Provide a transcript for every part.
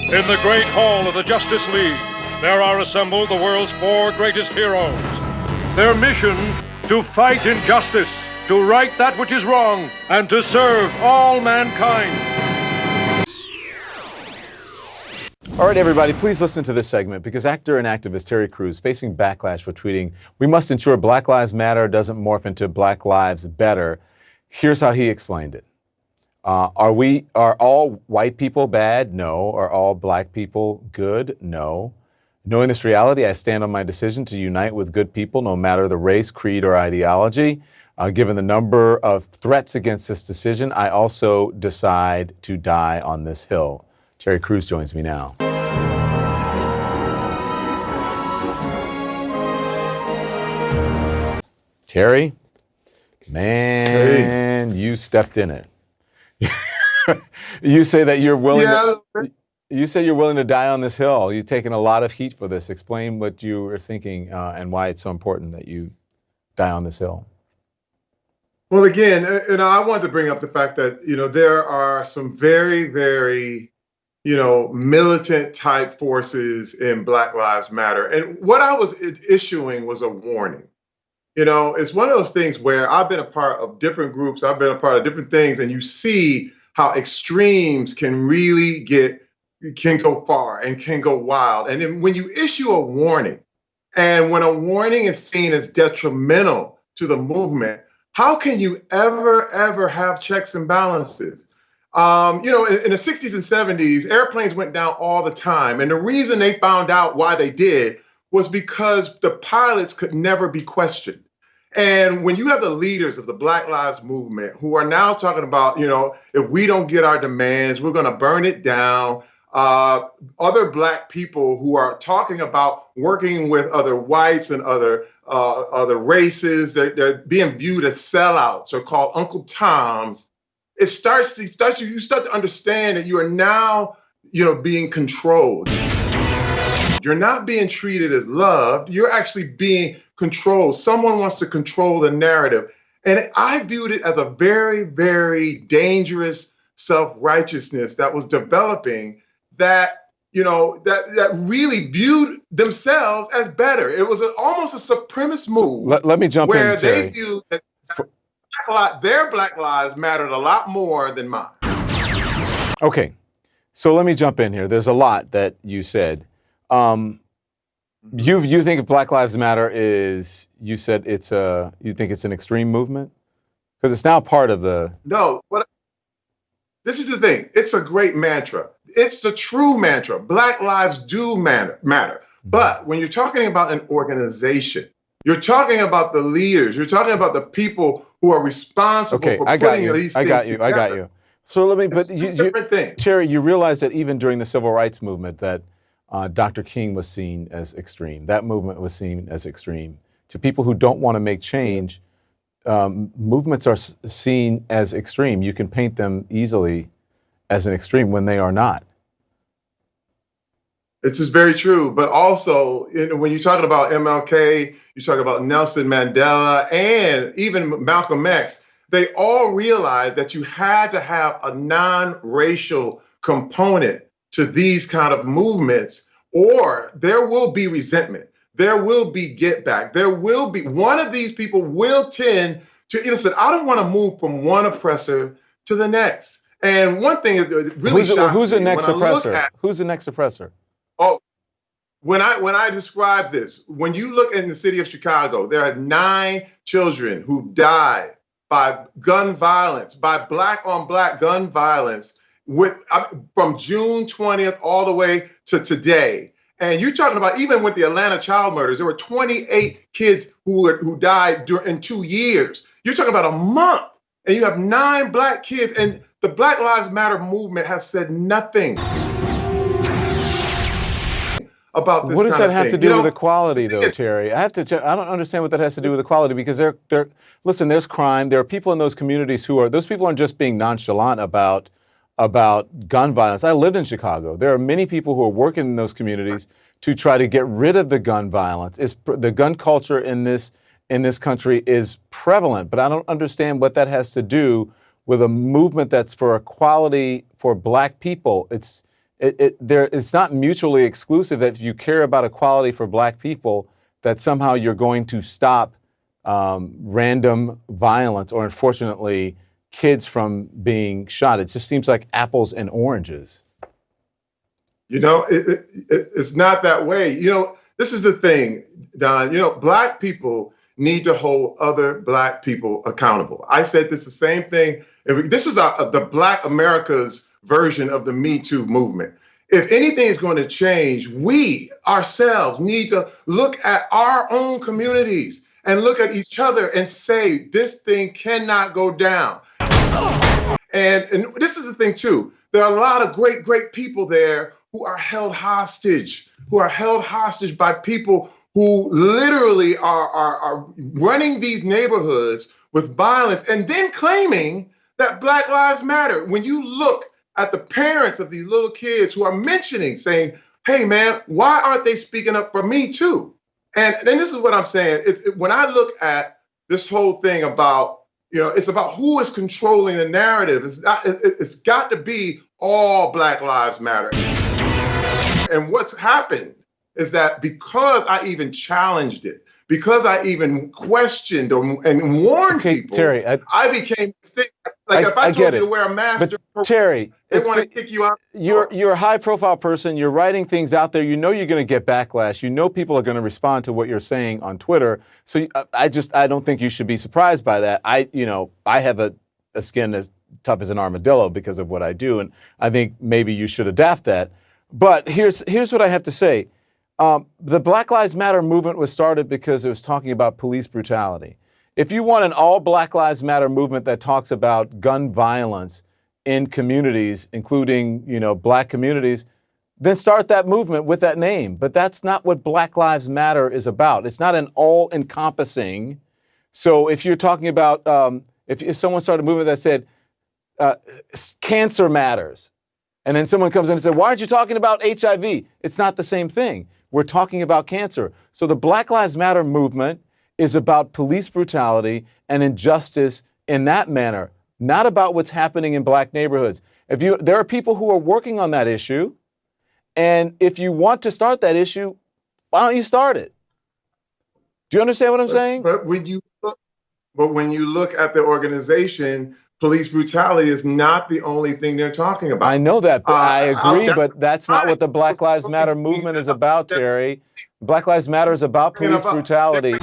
In the great hall of the Justice League, there are assembled the world's 4 greatest heroes. Their mission, to fight injustice, to right that which is wrong, and to serve all mankind. All right, everybody, please listen to this segment because actor and activist Terry Crews facing backlash for tweeting, "We must ensure Black Lives Matter doesn't morph into Black Lives Better." Here's how he explained it. Are all white people bad? No. Are all black people good? No. Knowing this reality, I stand on my decision to unite with good people, no matter the race, creed, or ideology. Given the number of threats against this decision, I also decide to die on this hill. Terry Crews joins me now. Terry, man, you stepped in it. You say that you're willing. You say you're willing to die on this hill. You've taken a lot of heat for this. Explain what you were thinking and why it's so important that you die on this hill. Well, again, I wanted to bring up the fact that there are some very, very militant type forces in Black Lives Matter, and what I was issuing was a warning. It's one of those things where I've been a part of different groups, I've been a part of different things, and you see how extremes can really can go far and can go wild. And then when you issue a warning, and when a warning is seen as detrimental to the movement, how can you ever have checks and balances? In the 60s and 70s, airplanes went down all the time. And the reason they found out why they did was because the pilots could never be questioned. And when you have the leaders of the Black Lives Movement who are now talking about, if we don't get our demands, we're going to burn it down. Other Black people who are talking about working with other whites and other races, they're being viewed as sellouts or called Uncle Toms. You start to understand that you are now, being controlled. You're not being treated as loved. You're actually being controlled. Someone wants to control the narrative. And I viewed it as a very, very dangerous self-righteousness that was developing that really viewed themselves as better. It was almost a supremacist move. Let me jump in, where Terry. they viewed that their Black lives mattered a lot more than mine. Okay, so let me jump in here. There's a lot that you said. You think Black Lives Matter is, you said you think it's an extreme movement? Because it's now part of the... No, this is the thing. It's a great mantra. It's a true mantra. Black lives do matter. But when you're talking about an organization, you're talking about the leaders, you're talking about the people who are responsible for putting these things together. I got you. So let me, but different things. Terry, you realize that even during the civil rights movement that Dr. King was seen as extreme. That movement was seen as extreme. To people who don't want to make change, movements are seen as extreme. You can paint them easily as an extreme when they are not. This is very true. But also, when you're talking about MLK, you're talking about Nelson Mandela, and even Malcolm X, they all realized that you had to have a non-racial component to these kind of movements, or there will be resentment. There will be get back. There will be, one of these people will tend to, listen, I don't want to move from one oppressor to the next. And one thing is really who's the next oppressor? Who's the next oppressor? Oh, when I describe this, when you look in the city of Chicago, there are 9 children who died by gun violence, by black on black gun violence, from June 20th all the way to today. And you're talking about, even with the Atlanta child murders, there were 28 kids who died in 2 years. You're talking about a month, and you have 9 black kids, and the Black Lives Matter movement has said nothing about this. What does that have to do with equality, though, Terry? I don't understand what that has to do with equality, because listen, there's crime. There are people in those communities those people aren't just being nonchalant about gun violence. I lived in Chicago. There are many people who are working in those communities to try to get rid of the gun violence. The gun culture in this country is prevalent, but I don't understand what that has to do with a movement that's for equality for black people. it's not mutually exclusive that if you care about equality for black people, that somehow you're going to stop random violence or, unfortunately, kids from being shot. It just seems like apples and oranges. You know, it's not that way. You know, this is the thing, Don. You know, black people need to hold other black people accountable. I said this the same thing. This is the Black America's version of the Me Too movement. If anything is going to change, we ourselves need to look at our own communities and look at each other and say, this thing cannot go down. And this is the thing, too. There are a lot of great, great people there who are held hostage, by people who literally are running these neighborhoods with violence and then claiming that Black Lives Matter. When you look at the parents of these little kids who are saying, hey, man, why aren't they speaking up for me, too? And then this is what I'm saying. When I look at this whole thing about, you know, it's about who is controlling the narrative. It's got to be all Black Lives Matter. And what's happened is that because I even challenged it, because I even questioned and warned people, Terry, I became sick. Like if I told you to wear a mask, but Terry, they want to kick you out. You're a high-profile person. You're writing things out there. You know you're going to get backlash. You know people are going to respond to what you're saying on Twitter. So I don't think you should be surprised by that. I have a skin as tough as an armadillo because of what I do, and I think maybe you should adapt that. But here's what I have to say. The Black Lives Matter movement was started because it was talking about police brutality. If you want an all Black Lives Matter movement that talks about gun violence in communities, including, black communities, then start that movement with that name. But that's not what Black Lives Matter is about. It's not an all-encompassing. So if you're talking about, if someone started a movement that said, cancer matters, and then someone comes in and says, why aren't you talking about HIV? It's not the same thing. We're talking about cancer. So the Black Lives Matter movement is about police brutality and injustice in that manner, not about what's happening in black neighborhoods. There are people who are working on that issue, and if you want to start that issue, why don't you start it? Do you understand what I'm saying? But when you look at the organization, police brutality is not the only thing they're talking about. I know that, but I agree, but that's not what the Black Lives Matter movement is about, Terry. Black Lives Matter is about police brutality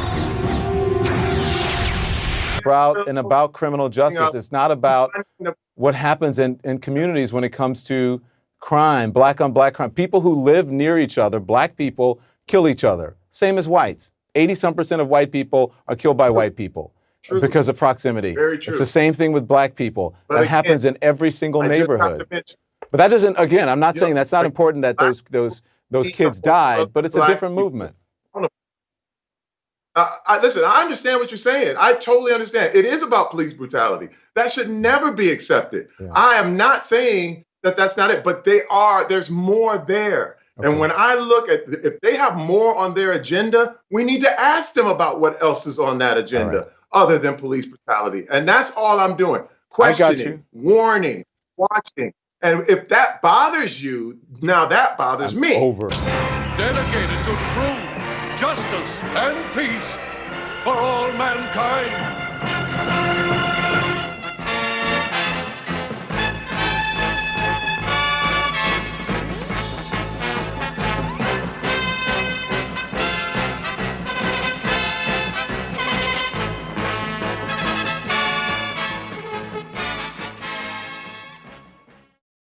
and about criminal justice. It's not about what happens in communities when it comes to crime, black on black crime. People who live near each other, black people, kill each other. Same as whites. 80-some% of white people are killed by white people. True. Because of proximity. Very true. It's the same thing with black people. That happens in every single neighborhood. But that doesn't, again, I'm not saying that's not important that those kids died, but it's a different movement. Listen, I understand what you're saying. I totally understand. It is about police brutality. That should never be accepted. Yeah. I am not saying that that's not it, but there's more there. Okay. And when I look at, if they have more on their agenda, we need to ask them about what else is on that agenda other than police brutality. And that's all I'm doing. Questioning, warning, watching. And if that bothers you, now that bothers me. Over. Dedicated to truth, justice, and peace for all mankind.